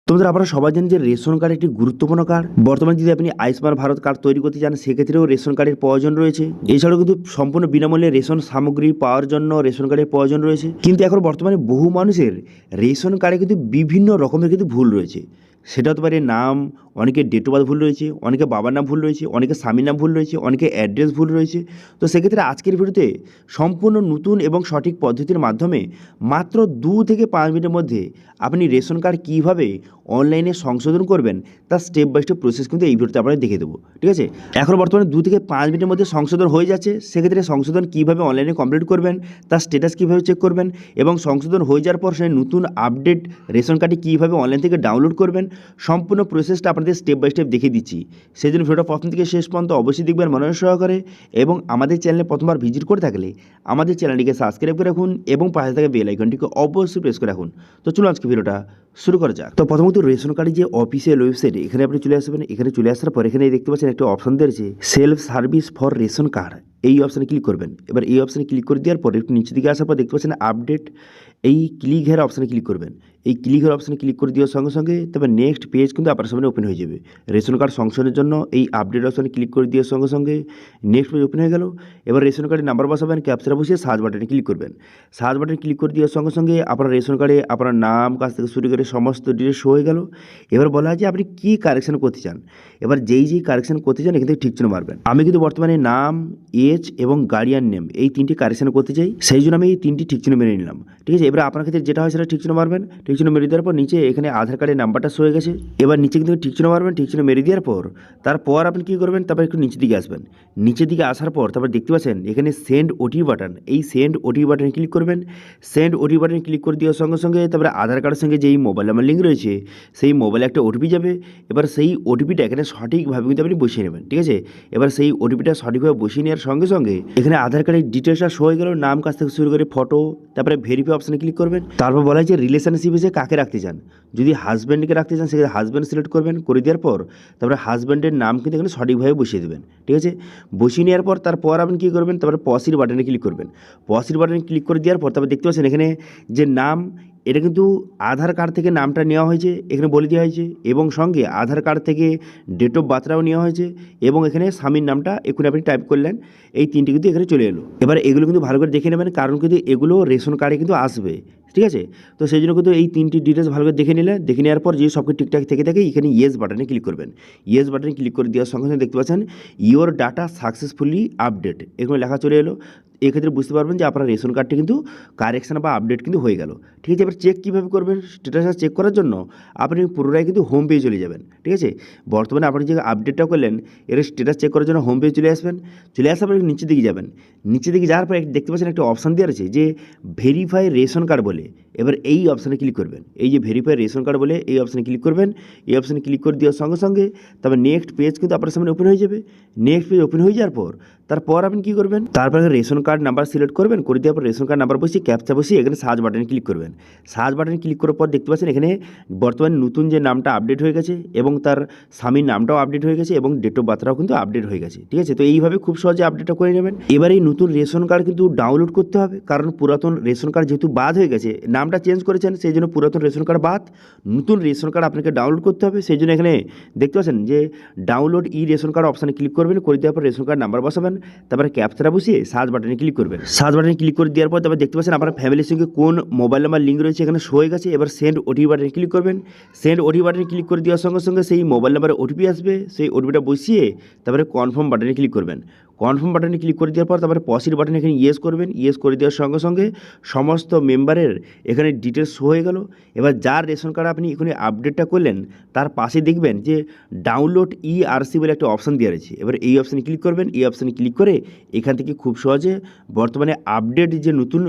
তোমাদের আপনারা সবাই জানেন যে রেশন কার্ড একটি গুরুত্বপূর্ণ কার্ড। বর্তমানে যদি আপনি আয়ুষ্মান ভারত কার্ড তৈরি করতে চান সেক্ষেত্রেও রেশন কার্ডের প্রয়োজন রয়েছে। এছাড়াও কিন্তু সম্পূর্ণ বিনামূল্যে রেশন সামগ্রী পাওয়ার জন্য রেশন কার্ডের প্রয়োজন রয়েছে। কিন্তু এখন বর্তমানে বহু মানুষের রেশন কার্ডে কিন্তু বিভিন্ন রকমের কিন্তু ভুল রয়েছে। সেটা হতে পারে নাম, অনেকের ডেট অফ বার্থ ভুল রয়েছে, অনেকে বাবার নাম ভুল রয়েছে, অনেকে স্বামীর নাম ভুল রয়েছে, অনেকে অ্যাড্রেস ভুল রয়েছে। তো সেক্ষেত্রে আজকের ভিডিওতে সম্পূর্ণ নতুন এবং সঠিক পদ্ধতির মাধ্যমে মাত্র 2 থেকে 5 মিনিটের মধ্যে আপনি রেশন কার্ড কীভাবে অনলাইনে সংশোধন করবেন তার স্টেপ বাই স্টেপ প্রসেস কিন্তু এই ভিডিওতে আপনাদের দেখিয়ে দেবো। ঠিক আছে, এখন বর্তমানে 2 থেকে 5 মিনিটের মধ্যে সংশোধন হয়ে যাচ্ছে। সেক্ষেত্রে সংশোধন কীভাবে অনলাইনে কমপ্লিট করবেন, তার স্ট্যাটাস কীভাবে চেক করবেন এবং সংশোধন হয়ে যাওয়ার পর সেই নতুন আপডেট রেশন কার্ডটি কীভাবে অনলাইন থেকে ডাউনলোড করবেন, সম্পূর্ণ প্রসেসটা আপনাদের স্টেপ বাই স্টেপ দেখিয়ে দিচ্ছি। সেই জন্য ভিডিওটা প্রথম থেকে শেষ পর্যন্ত অবশ্যই দেখবেন মনোযোগ সহকারে এবং আমাদের চ্যানেলে প্রথমবার ভিজিট করে থাকলে আমাদের চ্যানেলটিকে সাবস্ক্রাইব করে রাখুন এবং পাশে থাকা বেল আইকনটিকে অবশ্যই প্রেস করে রাখুন। তো চলুন আজকে ভিডিওটা শুরু করা যাক। তো প্রথমত রেশন কার্ডের যে অফিসিয়াল ওয়েবসাইট এখানে আপনি চলে আসবেন। এখানে চলে আসার পর এখানে দেখতে পাচ্ছেন একটা অপশন দিয়েছে self service for ration card. এই অপশানে ক্লিক করবেন। এবার এই অপশানে ক্লিক করে দেওয়ার পর একটু নিচের দিকে আসার পর দেখতে পাচ্ছেন আপডেট, এই ক্লিক হেয়ার অপশানে ক্লিক করবেন। এই ক্লিক হেয়ার অপশানে ক্লিক করে দেওয়ার সঙ্গে সঙ্গে তবে নেক্সট পেজ কিন্তু আপনার সামনে ওপেন হয়ে যাবে। রেশন কার্ড সংশোধনের জন্য এই আপডেট অপশানে ক্লিক করে দেওয়ার সঙ্গে সঙ্গে নেক্সট পেজ ওপেন হয়ে গেল। এবার রেশন কার্ডের নাম্বার বসাবেন, ক্যাপচারা বসিয়ে সার্চ বাটনে ক্লিক করবেন। সার্চ বাটনে ক্লিক করে দেওয়ার সঙ্গে সঙ্গে আপনার রেশন কার্ডে আপনার নাম কাছ থেকে শুরু করে সমস্ত ডিটেলস শো হয়ে গেল। এবার বলা হয় যে আপনি কী কারেকশন করতে চান। এবার যেই কারেকশন করতে চান এখান থেকে ঠিক চিহ্ন মারবেন। আমি কিন্তু বর্তমানে নাম, এজ এবং গার্ডিয়ান নেম এই 3টি কারেকশন করতে চাই, সেই জন্য আমি এই 3টি ঠিক চিহ্ন মেরে নিলাম। ঠিক আছে, এবার আপনার ক্ষেত্রে যেটা হয় সেটা ঠিক চিহ্ন মারবেন। ঠিক চিহ্ন মেরে দেওয়ার পর নিচে এখানে আধার কার্ডের নাম্বারটা শো হয়ে গেছে। এবার নিচে কিন্তু ঠিক চিহ্ন মারবেন। ঠিক চিহ্ন মেরে দেওয়ার পর তারপর আপনি কী করবেন, তারপর একটু নিচের দিকে আসবেন। নিচের দিকে আসার পর তারপর দেখতে পাচ্ছেন এখানে সেন্ড ওটিপি বাটন, এই সেন্ড ওটিপি বাটনে ক্লিক করবেন। সেন্ড ওটিপি বাটনে ক্লিক করে দেওয়ার সঙ্গে সঙ্গে তারপরে আধার কার্ডের সঙ্গে যেই মোবাইল নাম্বার লিঙ্ক রয়েছে সেই মোবাইলে একটা ওটিপি যাবে। এবার সেই ওটিপিটা এখানে সঠিকভাবে কিন্তু আপনি বসিয়ে নেবেন। ঠিক আছে, এবার সেই ওটিপিটা সঠিকভাবে বসিয়ে নেওয়ার সঙ্গে সঙ্গে এখানে আধার কার্ডের ডিটেলসটা শো হয়ে গেল, নাম কাছ থেকে শুরু করে ফটো, তারপরে ভেরিফাই অপশানে ক্লিক করবেন। তারপর বলা হয় যে রিলেশনশিপ হিসেবে কাকে রাখতে চান। যদি হাজব্যান্ডকে রাখতে চান সেক্ষেত্রে হাজব্যান্ড সিলেক্ট করবেন। করে দেওয়ার পর তারপরে হাজব্যান্ডের নাম কিন্তু এখানে সঠিকভাবে বসিয়ে দেবেন। ঠিক আছে, বসিয়ে নেওয়ার পর তারপর আপনি কী করবেন, তারপরে পসির বাটনে ক্লিক করবেন। পসির বাটনে ক্লিক করে দেওয়ার পর তারপর দেখতে পাচ্ছেন এখানে যে নাম, এটা কিন্তু আধার কার্ড থেকে নামটা নেওয়া হয়েছে, এখানে বলে দেওয়া হয়েছে এবং সঙ্গে আধার কার্ড থেকে ডেট অফ বার্থটাও নেওয়া হয়েছে এবং এখানে স্বামীর নামটা এখানে আপনি টাইপ করলেন। এই 3টি কিন্তু এখানে চলে এলো। এবার এগুলো কিন্তু ভালো করে দেখে নেবেন, কারণ কিন্তু এগুলো রেশন কার্ডে কিন্তু আসবে। ঠিক আছে, তো সেই জন্য কিন্তু এই 3টি ডিটেলস ভালো করে দেখে নিলেন। দেখে নেওয়ার পর যে সব কিছু ঠিকঠাক থেকে থাকে এখানে ইয়েস বাটনে ক্লিক করবেন। ইয়েস বাটনে ক্লিক করে দেওয়ার সঙ্গে সঙ্গে দেখতে পাচ্ছেন ইওর ডাটা সাকসেসফুলি আপডেট এখানে লেখা চলে এলো। এক্ষেত্রে বুঝতে পারবেন যে আপনার রেশন কার্ডটি কিন্তু কারেকশান বা আপডেট কিন্তু হয়ে গেল। ঠিক আছে, এবার চেক কীভাবে করবেন, স্ট্যাটাস চেক করার জন্য আপনি পুরোটাই কিন্তু হোম পেজে চলে যাবেন। ঠিক আছে, বর্তমানে আপনি যে আপডেটটা করলেন এর স্ট্যাটাস চেক করার জন্য হোম পেজে চলে আসবেন। চলে আসার পর নিচের দিকে যাবেন। নিচের দিকে যাওয়ার পর দেখতে পাচ্ছেন একটা অপশান দেওয়া আছে যে ভেরিফাই রেশন কার্ড বলে। এবার এই অপশানে ক্লিক করবেন। এই যে ভেরিফাই রেশন কার্ড বলে এই অপশানে ক্লিক করবেন। এই অপশানে ক্লিক করে দেওয়ার সঙ্গে সঙ্গে তারপর নেক্সট পেজ কিন্তু আপনার সামনে ওপেন হয়ে যাবে। নেক্সট পেজ ওপেন হয়ে যাওয়ার পর তারপর আপনি কী করবেন, তারপরে রেশন কার্ড নাম্বার সিলেক্ট করবেন। করে দেওয়ার পর রেশন কার্ড নাম্বার বসিয়ে ক্যাপচা বসিয়ে এখানে সার্চ বাটনে ক্লিক করবেন। সার্চ বাটনে ক্লিক করার পর দেখতে পাচ্ছেন এখানে বর্তমানে নতুন যে নামটা আপডেট হয়ে গেছে এবং তার স্বামীর নামটাও আপডেট হয়ে গেছে এবং ডেট অফ বার্থটাও কিন্তু আপডেট হয়ে গেছে। ঠিক আছে, তো এইভাবে খুব সহজে আপডেটটা করে নেবেন। এবার এই নতুন রেশন কার্ড কিন্তু ডাউনলোড করতে হবে, কারণ পুরাতন রেশন কার্ড যেহেতু বাদ হয়ে গেছে, নামটা চেঞ্জ করেছেন সেই জন্য পুরাতন রেশন কার্ড বাদ, নতুন রেশন কার্ড আপনাকে ডাউনলোড করতে হবে। সেই জন্য এখানে দেখতে পাচ্ছেন যে ডাউনলোড ই রেশন কার্ড অপশানে ক্লিক করবেন। করে দেওয়ার পর রেশন কার্ড নাম্বার বসাবেন, তারপরে ক্যাপচারা বসিয়ে সার্চ বাটনে ক্লিক করবেন। সার্চ বাটনে ক্লিক করে দেওয়ার পর তারপর দেখতে পাচ্ছেন আপনার ফ্যামিলির সঙ্গে কোন মোবাইল নাম্বার লিঙ্ক রয়েছে এখানে শো হয়ে গেছে। এবার সেন্ড ওটিপি বাটনে ক্লিক করবেন। সেন্ড ওটিপি বাটনে ক্লিক করে দেওয়ার সঙ্গে সঙ্গে সেই মোবাইল নাম্বারে ওটিপি আসবে। সেই ওটিপিটা বসিয়ে তারপরে কনফার্ম বাটনে ক্লিক করবেন। কনফার্ম বাটনে ক্লিক করে দেওয়ার পর তারপরে পসির বাটনে এখানে ইয়েস করবেন। ইয়েস করে দেওয়ার সঙ্গে সঙ্গে সমস্ত মেম্বারের এখানে ডিটেলস শো হয়ে গেল। এবার যার রেশন কার্ড আপনি এখানে আপডেটটা করলেন তার পাশে দেখবেন যে ডাউনলোড ইআরসি বলে একটা অপশান দেওয়া রয়েছে। এবার এই অপশানে ক্লিক করবেন। এই অপশানে ক্লিক করে এখান থেকে খুব সহজে বর্তমানে আপডেট যে নতুন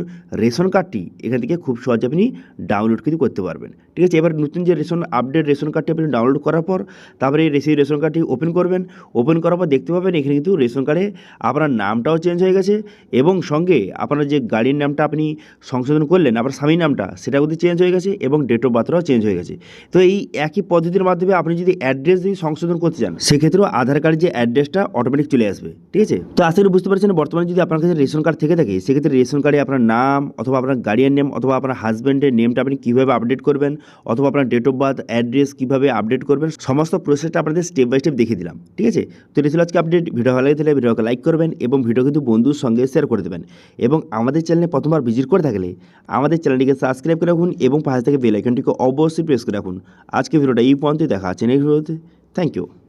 রেশন কার্ডটি এখান থেকে খুব সহজে আপনি ডাউনলোড কিন্তু করতে পারবেন। ঠিক আছে, এবার নতুন যে আপডেট রেশন কার্ডটি আপনি ডাউনলোড করার পর তারপরে এই রেশন কার্ডটি ওপেন করবেন। ওপেন করার পর দেখতে পাবেন এখানে কিন্তু রেশন কার্ডে আপনার নামটাও চেঞ্জ হয়ে গেছে এবং সঙ্গে আপনার যে গাড়ির নামটা আপনি সংশোধন করলেন আপনার স্বামীর নামটা সেটাও কিন্তু চেঞ্জ হয়ে গেছে এবং ডেট অফ বার্থটাও চেঞ্জ হয়ে গেছে। তো এই একই পদ্ধতির মাধ্যমে আপনি যদি অ্যাড্রেস যদি সংশোধন করতে চান সেক্ষেত্রেও আধার কার্ডের যে অ্যাড্রেসটা অটোমেটিক চলে আসবে, ঠিক আছে। তো আশা করি বুঝতে পারছেন বর্তমানে যদি আপনার কাছে রেশন কার্ড থেকে থাকে সেক্ষেত্রে রেশন কার্ডে আপনার নাম অথবা আপনার গার্ডিয়ান নেম অথবা আপনার হাজব্যান্ডের নেমটা আপনি কীভাবে আপডেট করবেন অথবা আপনার ডেট অফ বার্থ অ্যাড্রেস কীভাবে আপডেট করবেন সমস্ত প্রসেসটা আপনাদের স্টেপ বাই স্টেপ দেখিয়ে দিলাম, ঠিক আছে। তো এটা ছিল আজকে আপডেট। ভিডিও ভালো লাগে তাহলে ভিডিওকে লাইক করবেন এবং ভিডিও কিন্তু বন্ধুর সঙ্গে শেয়ার করে দেবেন এবং আমাদের চ্যানেলে প্রথমবার ভিজিট করে থাকলে আমাদের চ্যানেলটিকে সাবস্ক্রাইব করে রাখুন এবং পাশে থেকে বেল আইকনটিকে অবশ্যই প্রেস করে রাখুন। আজকে ভিডিওটা এই পর্যন্তই, দেখা আছে নেক্সট ভিডিওতে। Thank you.